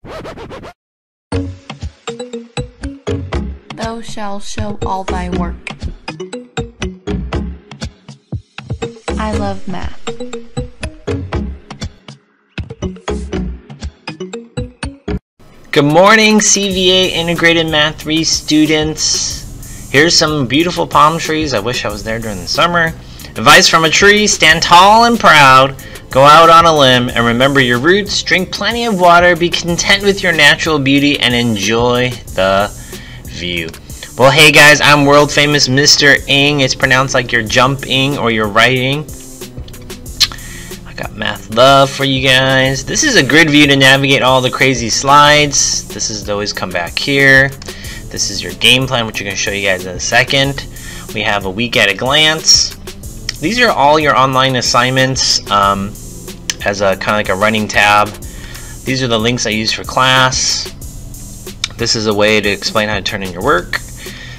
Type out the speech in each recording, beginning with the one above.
Thou shalt show all thy work. I love math. Good morning, CVA Integrated Math 3 students. Here's some beautiful palm trees. I wish I was there during the summer. Advice from a tree: stand tall and proud. Go out on a limb and remember your roots. Drink plenty of water. Be content with your natural beauty and enjoy the view. Well, hey guys, I'm world famous Mr. Ing. It's pronounced like you're jumping or you're writing. I got math love for you guys. This is a grid view to navigate all the crazy slides. This is to always come back here. This is your game plan, which I'm going to show you guys in a second. We have a week at a glance. These are all your online assignments as a kind of like a running tab. These are the links I use for class. This is a way to explain how to turn in your work.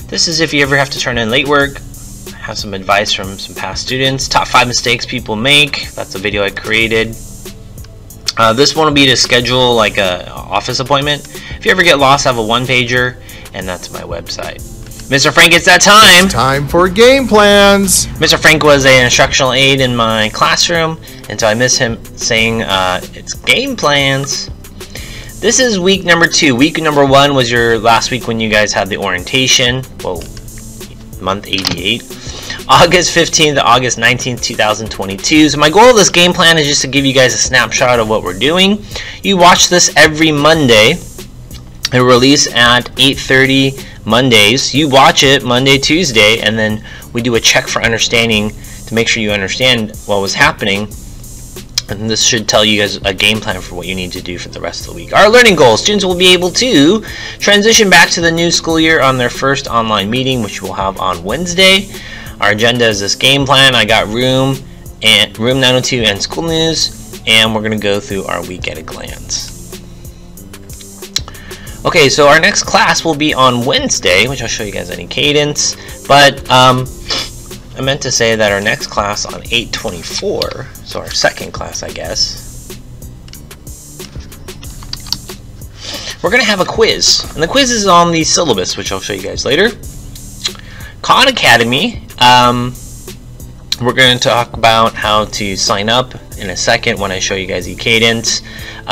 This is if you ever have to turn in late work. I have some advice from some past students. Top 5 mistakes people make. That's a video I created. This one will be to schedule like a office appointment. If you ever get lost, I have a one-pager, and that's my website. Mr. Frank, it's that time! It's time for game plans! Mr. Frank was an instructional aide in my classroom, and so I miss him saying it's game plans. This is week number 2. Week number 1 was your last week when you guys had the orientation. Well, month 88. August 15th to August 19th, 2022. So my goal of this game plan is just to give you guys a snapshot of what we're doing. You watch this every Monday. It release at 8:30 Mondays. You watch it Monday, Tuesday, and then we do a check for understanding to make sure you understand what was happening. And this should tell you guys a game plan for what you need to do for the rest of the week. Our learning goals: students will be able to transition back to the new school year on their first online meeting, which we'll have on Wednesday. Our agenda is this game plan. I got Room 902 and School News, and we're going to go through our week at a glance. Okay, so our next class will be on Wednesday, which I'll show you guys any cadence. But I meant to say that our next class on 8/24, so our second class, I guess, we're going to have a quiz. And the quiz is on the syllabus, which I'll show you guys later. Khan Academy, we're going to talk about how to sign up in a second when I show you guys eCadence.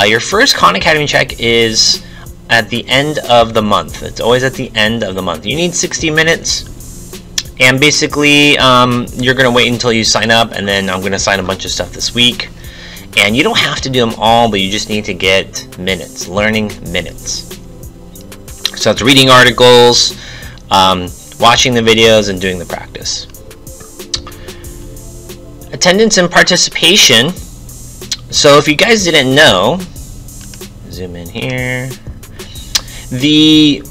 Your first Khan Academy check is at the end of the month. It's always at the end of the month. You need 60 minutes. And basically, you're going to wait until you sign up, and then I'm going to sign a bunch of stuff this week. And you don't have to do them all, but you just need to get minutes, learning minutes. So it's reading articles, watching the videos, and doing the practice. Attendance and participation. So if you guys didn't know, zoom in here. The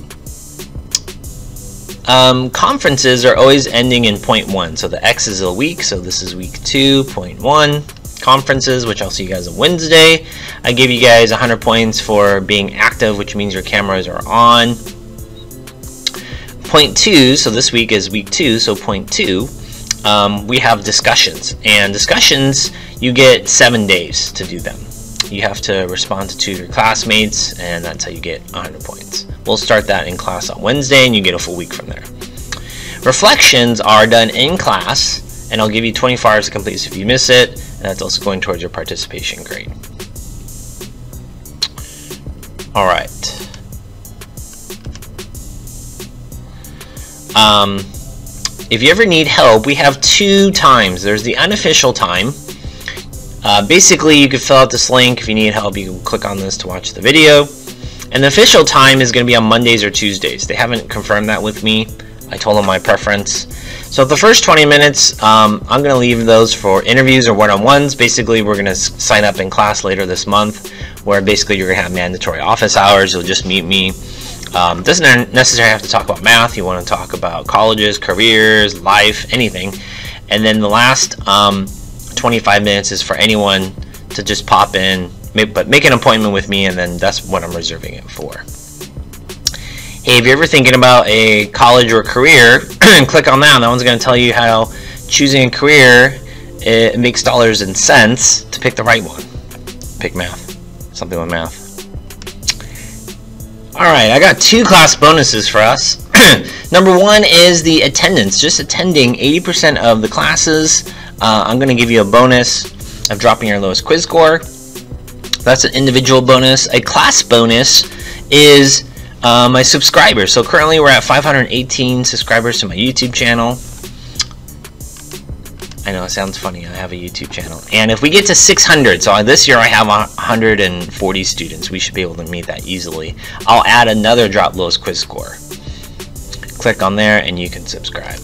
conferences are always ending in .1, so the X is a week, so this is week 2, .1. Conferences, which I'll see you guys on Wednesday. I give you guys 100 points for being active, which means your cameras are on. .2, so this week is week 2, so .2, we have discussions. And discussions, you get 7 days to do them. You have to respond to 2 of your classmates, and that's how you get 100 points. We'll start that in class on Wednesday, and you get a full week from there. Reflections are done in class, and I'll give you 24 hours to complete, so if you miss it, and that's also going towards your participation grade. Alright. If you ever need help, we have 2 times. There's the unofficial time. Basically, you can fill out this link. If you need help, you can click on this to watch the video. And the official time is going to be on Mondays or Tuesdays. They haven't confirmed that with me. I told them my preference. So the first 20 minutes, I'm going to leave those for interviews or one-on-ones. Basically, we're going to sign up in class later this month, where basically you're going to have mandatory office hours. You'll just meet me. Doesn't necessarily have to talk about math. You want to talk about colleges, careers, life, anything. And then the last 25 minutes is for anyone to just pop in, but make an appointment with me, and then that's what I'm reserving it for. Hey, if you're ever thinking about a college or career, click on that. That one's going to tell you how choosing a career, it makes dollars and cents to pick the right one. Pick math. Something with math. Alright, I got 2 class bonuses for us. Number 1 is the attendance, just attending 80% of the classes. I'm going to give you a bonus of dropping your lowest quiz score. That's an individual bonus. A class bonus is my subscribers. So currently we're at 518 subscribers to my YouTube channel. I know it sounds funny, I have a YouTube channel. And if we get to 600, so this year I have 140 students, we should be able to meet that easily. I'll add another drop lowest quiz score. Click on there and you can subscribe.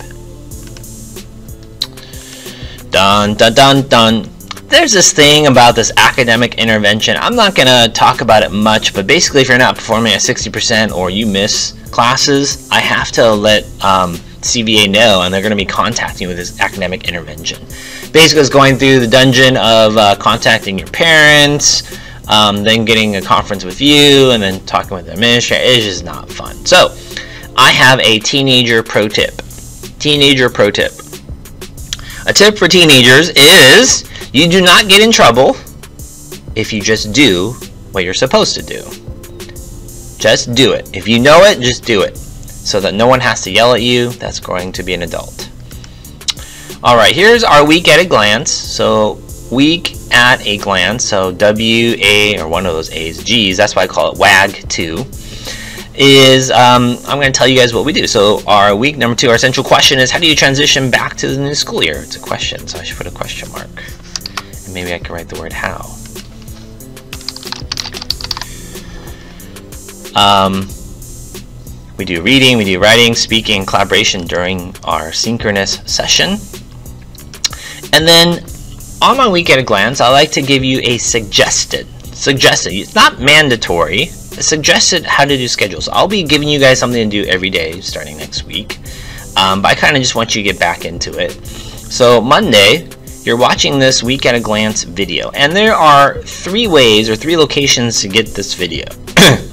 Dun dun dun dun. There's this thing about this academic intervention. I'm not going to talk about it much, but basically if you're not performing at 60% or you miss classes, I have to let CVA know, and they're going to be contacting you with this academic intervention. Basically it's going through the dungeon of contacting your parents, then getting a conference with you, and then talking with the administrator. It's just not fun. So I have a teenager pro tip. Teenager pro tip. A tip for teenagers is you do not get in trouble if you just do what you're supposed to do. Just do it. If you know it, just do it, so that no one has to yell at you that's going to be an adult. Alright, here's our week at a glance. So week at a glance, so W-A, or one of those A's, G's, that's why I call it WAG2, is I'm going to tell you guys what we do. So our week number 2, our central question is, how do you transition back to the new school year? It's a question, so I should put a question mark. And maybe I can write the word how. We do reading, we do writing, speaking, and collaboration during our synchronous session. And then on my week at a glance, I like to give you a suggested, it's not mandatory, a suggested how to do schedules. I'll be giving you guys something to do every day starting next week, but I kind of just want you to get back into it. So Monday, you're watching this week at a glance video, and there are 3 ways or 3 locations to get this video.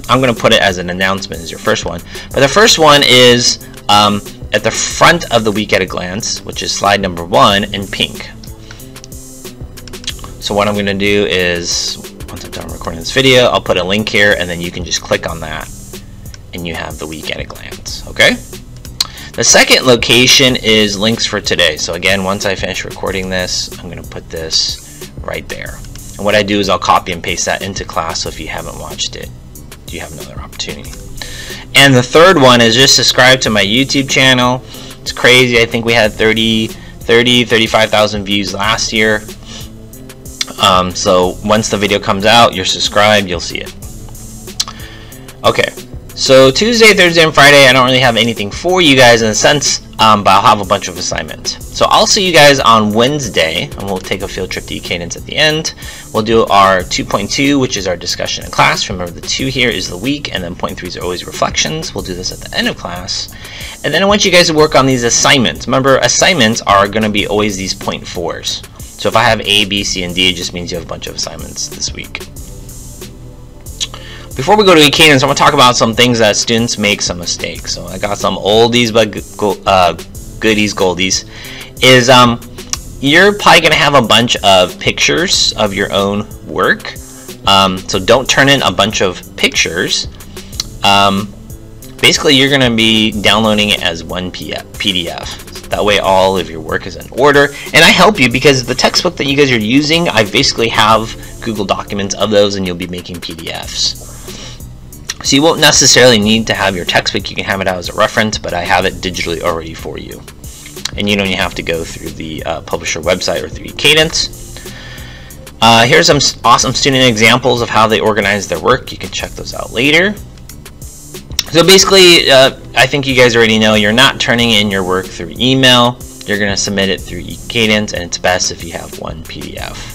I'm going to put it as an announcement as your first one, but the first one is at the front of the week at a glance, which is slide number 1 in pink. So what I'm going to do is, once I'm done recording this video, I'll put a link here, and then you can just click on that and you have the week at a glance. Okay, the second location is links for today. So again, once I finish recording this, I'm going to put this right there, and what I do is I'll copy and paste that into class, so if you haven't watched it, you have another opportunity. And the third one is just subscribe to my YouTube channel. It's crazy, I think we had 35,000 views last year. So once the video comes out, you're subscribed, you'll see it. Okay, so Tuesday, Thursday, and Friday, I don't really have anything for you guys in a sense, but I'll have a bunch of assignments. So I'll see you guys on Wednesday, and we'll take a field trip to eCadence at the end. We'll do our 2.2, which is our discussion in class. Remember, the 2 here is the week, and then 0.3s are always reflections. We'll do this at the end of class. And then I want you guys to work on these assignments. Remember, assignments are going to be always these 0.4s. So if I have A, B, C, and D, it just means you have a bunch of assignments this week. Before we go to eCadence, I want to talk about some things that students make some mistakes. So I got some oldies but goodies, goldies. Is you're probably going to have a bunch of pictures of your own work. So don't turn in a bunch of pictures. Basically, you're going to be downloading it as one PDF. That way all of your work is in order. And I help you because the textbook that you guys are using, I basically have Google Documents of those, and you'll be making PDFs. So you won't necessarily need to have your textbook. You can have it out as a reference, but I have it digitally already for you. And you don't even have to go through the publisher website or through eCadence. Here's some awesome student examples of how they organize their work. You can check those out later. So basically, I think you guys already know, you're not turning in your work through email. You're going to submit it through eCadence, and it's best if you have one PDF.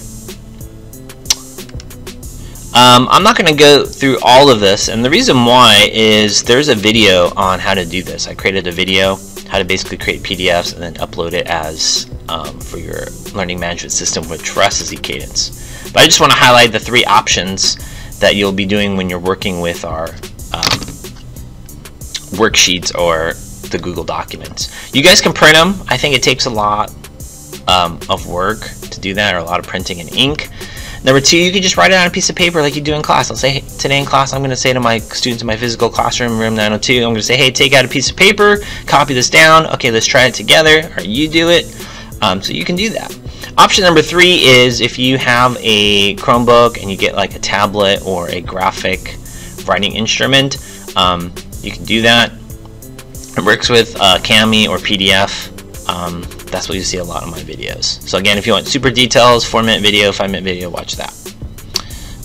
I'm not going to go through all of this, and the reason why is there's a video on how to do this. I created a video how to basically create PDFs and then upload it as for your learning management system, which for us is eCadence. But I just want to highlight the 3 options that you'll be doing when you're working with our worksheets or the Google Documents. You guys can print them. I think it takes a lot of work to do that, or a lot of printing and ink. Number 2, you can just write it on a piece of paper like you do in class. I'll say, hey, today in class, I'm going to say to my students in my physical classroom, room 902, I'm going to say, hey, take out a piece of paper, copy this down. Okay, let's try it together, or you do it. So you can do that. Option number 3 is if you have a Chromebook and you get like a tablet or a graphic writing instrument, you can do that. It works with Kami or PDF. That's what you see a lot of my videos. So again, if you want super details, 4-minute video, 5-minute video, watch that.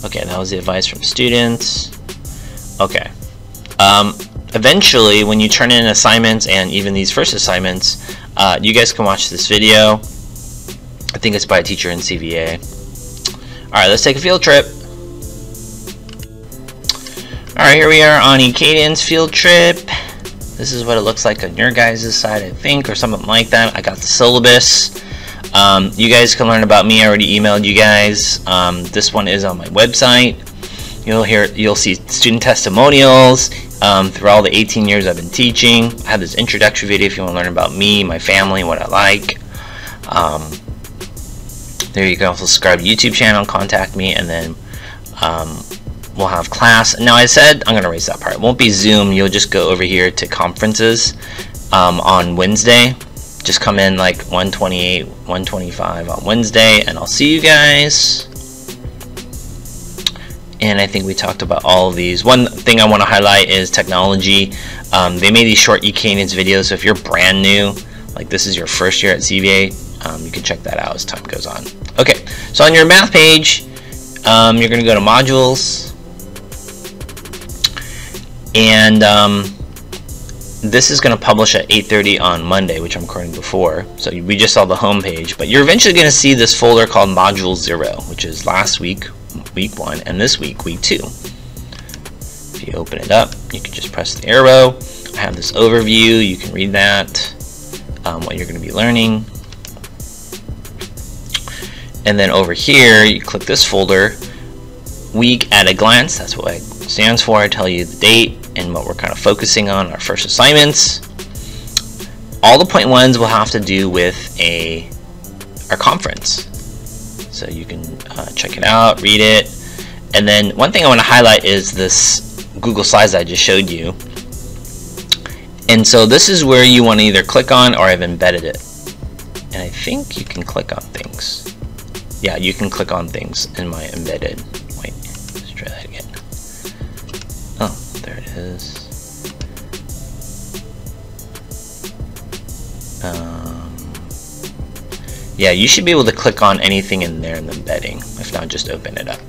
Okay, that was the advice from students. Okay. Eventually, when you turn in assignments and even these first assignments, you guys can watch this video. I think it's by a teacher in CVA. Alright, let's take a field trip. Alright, here we are on eCadence field trip. This is what it looks like on your guys' side, I think, or something like that. I got the syllabus. You guys can learn about me. I already emailed you guys. This one is on my website. You'll see student testimonials through all the 18 years I've been teaching. I have this introductory video if you want to learn about me, my family, what I like. There you can also subscribe to YouTube channel, contact me, and then we'll have class. Now I said I'm gonna erase that part. It won't be Zoom. You'll just go over here to conferences on Wednesday. Just come in like 1:28, 1:25 on Wednesday, and I'll see you guys. And I think we talked about all of these. One thing I want to highlight is technology. They made these short eCadence videos, so if you're brand new, like this is your first year at CVA, you can check that out as time goes on. Okay, so on your math page, you're going to go to modules, and this is going to publish at 8:30 on Monday, which I'm recording before. So we just saw the home page, but you're eventually going to see this folder called Module 0, which is last week, week 1, and this week, week 2. If you open it up, you can just press the arrow. I have this overview. You can read that, what you're going to be learning. And then over here, you click this folder, Week at a Glance. That's what it stands for. I tell you the date and what we're kind of focusing on, our first assignments. All the point ones will have to do with our conference. So you can check it out, read it. And then one thing I want to highlight is this Google Slides I just showed you. And so this is where you want to either click on, or I've embedded it. And I think you can click on things. Yeah, you can click on things in my embedded. Wait, let's try that again. Oh, there it is. Yeah, you should be able to click on anything in there in the embedding. If not, just open it up.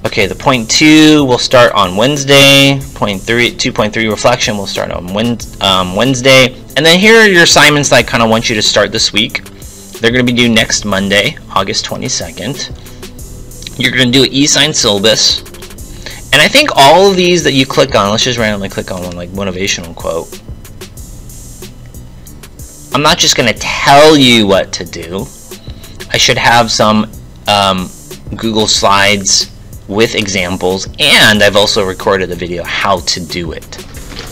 Okay, the point 2 will start on Wednesday. Point 3, 2.3 reflection will start on Wednesday. And then here are your assignments that I kind of want you to start this week. They're going to be due next Monday, August 22nd. You're going to do an e-sign syllabus. And I think all of these that you click on, let's just randomly click on one like motivational quote. I'm not just going to tell you what to do. I should have some Google Slides with examples, and I've also recorded a video how to do it.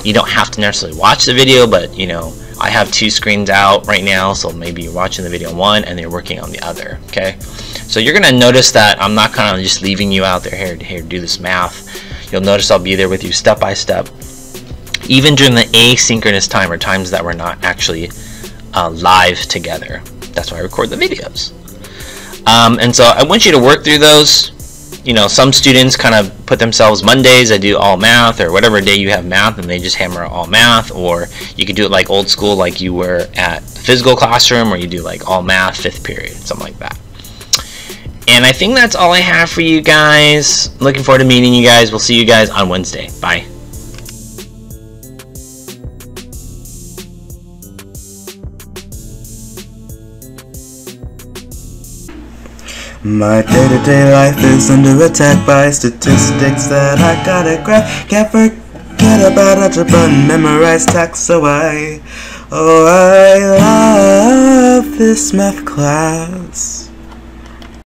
You don't have to necessarily watch the video, but you know, I have 2 screens out right now, so maybe you're watching the video on one and you're working on the other. Okay, so you're gonna notice that I'm not kind of just leaving you out there here do this math. You'll notice I'll be there with you step by step, even during the asynchronous time, or times that we're not actually live together. That's why I record the videos. And so I want you to work through those. You know, some students kind of put themselves Mondays, I do all math, or whatever day you have math, and they just hammer all math. Or you could do it like old school, like you were at the physical classroom, or you do like all math 5th period, something like that. And I think that's all I have for you guys. Looking forward to meeting you guys. We'll see you guys on Wednesday. Bye. My day-to-day life is under attack by statistics that I gotta grab. Can't forget about algebra and memorize tax, so I love this math class.